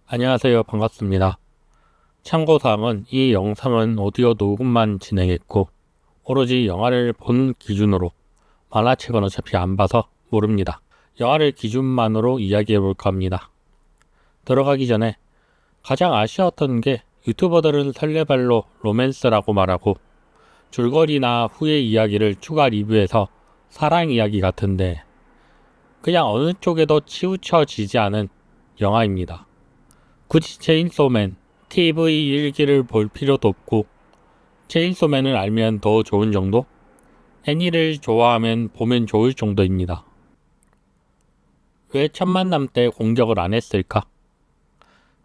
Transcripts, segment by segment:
안녕하세요. 반갑습니다. 참고사항은 이 영상은 오디오 녹음만 진행했고 오로지 영화를 본 기준으로 만화책은 어차피 안 봐서 모릅니다. 영화를 기준만으로 이야기해 볼까 합니다. 들어가기 전에 가장 아쉬웠던 게 유튜버들은 설레발로 로맨스라고 말하고 줄거리나 후의 이야기를 추가 리뷰해서 사랑 이야기 같은데 그냥 어느 쪽에도 치우쳐지지 않은 영화입니다. 굳이 체인소맨 TV 일기를 볼 필요도 없고 체인소맨을 알면 더 좋은 정도? 애니를 좋아하면 보면 좋을 정도입니다. 왜 첫 만남 때 공격을 안 했을까?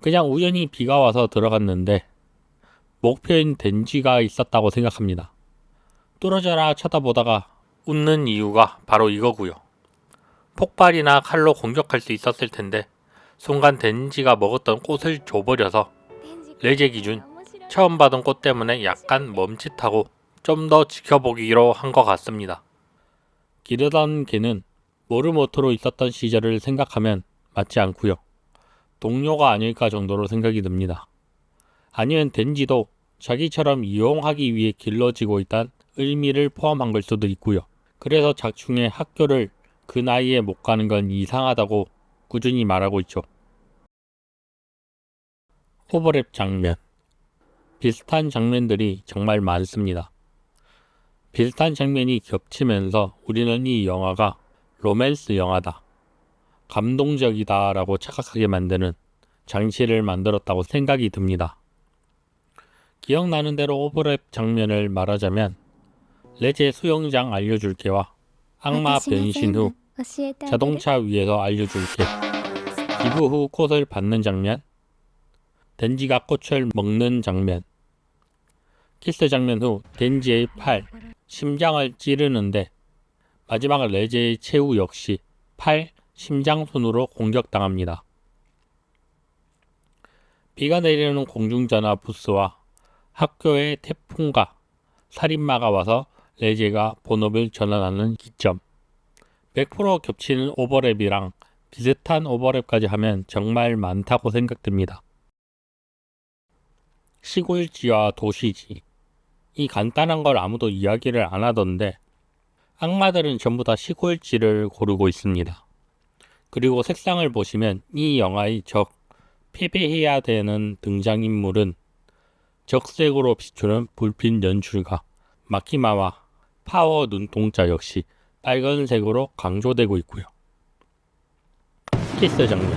그냥 우연히 비가 와서 들어갔는데 목표인 덴지가 있었다고 생각합니다. 뚫어져라 쳐다보다가 웃는 이유가 바로 이거고요. 폭발이나 칼로 공격할 수 있었을 텐데 순간 덴지가 먹었던 꽃을 줘버려서 레제 기준 처음 받은 꽃 때문에 약간 멈칫하고 좀 더 지켜보기로 한 것 같습니다. 기르던 개는 모르모토로 있었던 시절을 생각하면 맞지 않고요. 동료가 아닐까 정도로 생각이 듭니다. 아니면 덴지도 자기처럼 이용하기 위해 길러지고 있다는 의미를 포함한 걸 수도 있고요. 그래서 작중에 학교를 그 나이에 못 가는 건 이상하다고 꾸준히 말하고 있죠. 오버랩 장면. 비슷한 장면들이 정말 많습니다. 비슷한 장면이 겹치면서 우리는 이 영화가 로맨스 영화다, 감동적이다 라고 착각하게 만드는 장치를 만들었다고 생각이 듭니다. 기억나는 대로 오버랩 장면을 말하자면 레제 수영장 알려줄게와 악마 변신 후 자동차 위에서 알려줄게, 기부 후 꽃을 받는 장면, 덴지가 꽃을 먹는 장면, 키스 장면 후 덴지의 팔, 심장을 찌르는데 마지막 레제의 최후 역시 팔, 심장손으로 공격당합니다. 비가 내리는 공중전화 부스와 학교의 태풍과 살인마가 와서 레제가 본업을 전환하는 기점. 100% 겹치는 오버랩이랑 비슷한 오버랩까지 하면 정말 많다고 생각됩니다. 시골지와 도시지. 이 간단한 걸 아무도 이야기를 안 하던데 악마들은 전부 다 시골지를 고르고 있습니다. 그리고 색상을 보시면 이 영화의 적, 패배해야 되는 등장인물은 적색으로 비추는 불빛 연출과 마키마와 파워 눈동자 역시 빨간색으로 강조되고 있고요. 키스 장면.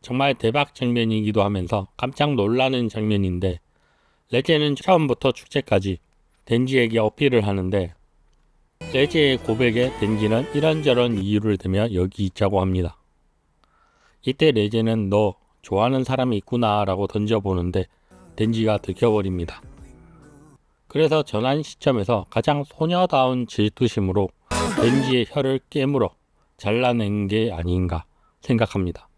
정말 대박 장면이기도 하면서 깜짝 놀라는 장면인데 레제는 처음부터 축제까지 덴지에게 어필을 하는데 레제의 고백에 덴지는 이런저런 이유를 대며 여기 있자고 합니다. 이때 레제는 너 좋아하는 사람이 있구나 라고 던져보는데 덴지가 들켜버립니다. 그래서 전환 시점에서 가장 소녀다운 질투심으로 덴지의 혀를 깨물어 잘라낸 게 아닌가 생각합니다.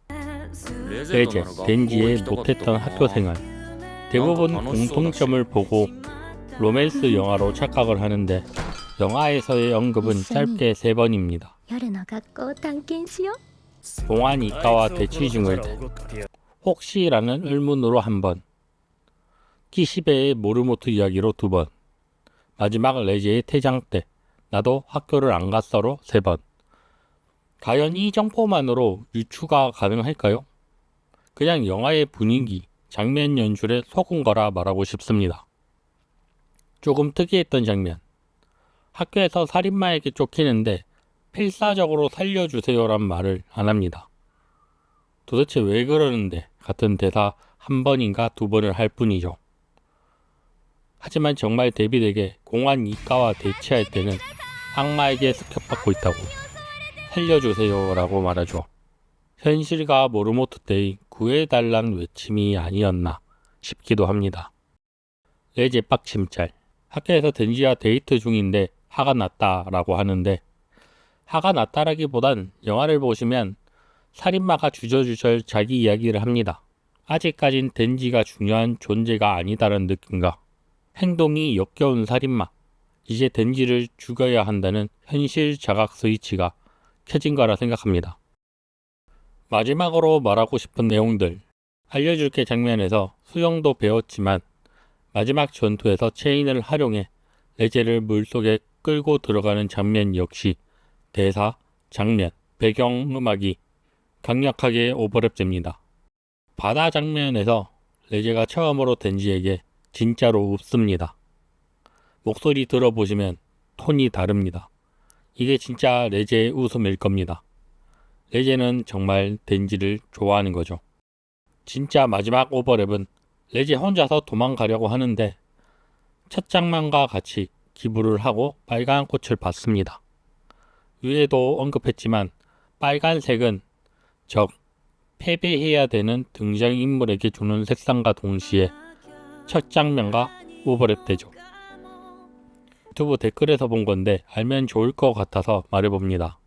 레제, 덴지의 못했던 학교생활. 대부분 공통점을 보고 로맨스 영화로 착각을 하는데 영화에서의 언급은 짧게 3번입니다. 공안 이과와 대치 중일 때, 혹시라는 의문으로 1번, 키시베의 모르모토 이야기로 2번, 마지막 레제의 퇴장 때 나도 학교를 안 갔어로 3번. 과연 이 정보만으로 유추가 가능할까요? 그냥 영화의 분위기, 장면 연출에 속은 거라 말하고 싶습니다. 조금 특이했던 장면. 학교에서 살인마에게 쫓기는데 필사적으로 살려주세요란 말을 안 합니다. 도대체 왜 그러는데 같은 대사 1번인가 2번을 할 뿐이죠. 하지만 정말 데뷔에게 공안 이과와 대치할 때는 악마에게 습격받고 있다고 살려주세요 라고 말하죠. 현실과 모르모토 때의 구해달란 외침이 아니었나 싶기도 합니다. 레제 빡침짤. 학교에서 덴지와 데이트 중인데 화가 났다 라고 하는데 화가 났다라기보단 영화를 보시면 살인마가 주저주절 자기 이야기를 합니다. 아직까진 덴지가 중요한 존재가 아니다라는 느낌과 행동이 역겨운 살인마, 이제 덴지를 죽여야 한다는 현실 자각 스위치가 켜진 거라 생각합니다. 마지막으로 말하고 싶은 내용들. 알려줄게 장면에서 수영도 배웠지만 마지막 전투에서 체인을 활용해 레제를 물속에 끌고 들어가는 장면 역시 대사, 장면, 배경음악이 강력하게 오버랩됩니다. 바다 장면에서 레제가 처음으로 덴지에게 진짜로 웃습니다. 목소리 들어보시면 톤이 다릅니다. 이게 진짜 레제의 웃음일 겁니다. 레제는 정말 덴지를 좋아하는 거죠. 진짜 마지막 오버랩은 레제 혼자서 도망가려고 하는데 첫 장면과 같이 기부를 하고 빨간 꽃을 받습니다. 위에도 언급했지만 빨간색은 적, 패배해야 되는 등장인물에게 주는 색상과 동시에 첫 장면과 오버랩되죠. 유튜브 댓글에서 본 건데 알면 좋을 것 같아서 말해봅니다.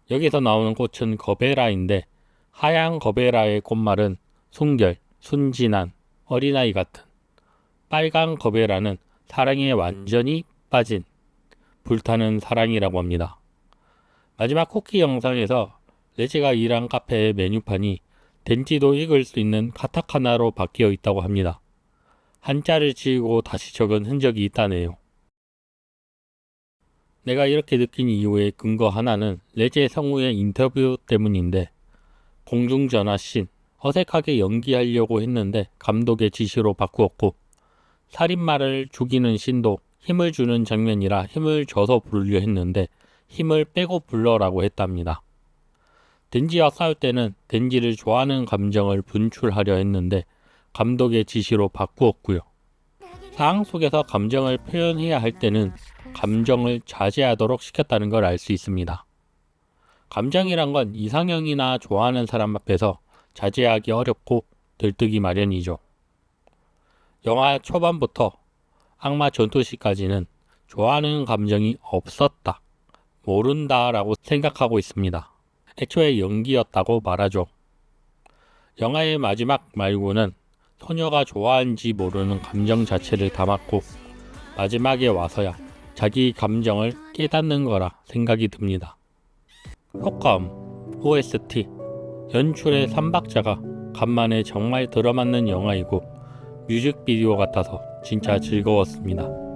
여기서 나오는 꽃은 거베라인데 하얀 거베라의 꽃말은 순결, 순진한, 어린아이 같은, 빨간 거베라는 사랑에 완전히 빠진 불타는 사랑이라고 합니다. 마지막 쿠키 영상에서 레제가 일한 카페의 메뉴판이 덴지도 읽을 수 있는 카타카나로 바뀌어 있다고 합니다. 한자를 지우고 다시 적은 흔적이 있다네요. 내가 이렇게 느낀 이유의 근거 하나는 레제 성우의 인터뷰 때문인데 공중전화 씬, 어색하게 연기하려고 했는데 감독의 지시로 바꾸었고 살인마를 죽이는 씬도 힘을 주는 장면이라 힘을 줘서 부르려 했는데 힘을 빼고 불러라고 했답니다. 덴지와 싸울 때는 덴지를 좋아하는 감정을 분출하려 했는데 감독의 지시로 바꾸었고요. 상황 속에서 감정을 표현해야 할 때는 감정을 자제하도록 시켰다는 걸 알 수 있습니다. 감정이란 건 이상형이나 좋아하는 사람 앞에서 자제하기 어렵고 들뜨기 마련이죠. 영화 초반부터 악마 전투시까지는 좋아하는 감정이 없었다, 모른다 라고 생각하고 있습니다. 애초에 연기였다고 말하죠. 영화의 마지막 말고는 소녀가 좋아하는지 모르는 감정 자체를 담았고 마지막에 와서야 자기 감정을 깨닫는 거라 생각이 듭니다. 효과음, OST, 연출의 3박자가 간만에 정말 들어맞는 영화이고 뮤직비디오 같아서 진짜 즐거웠습니다.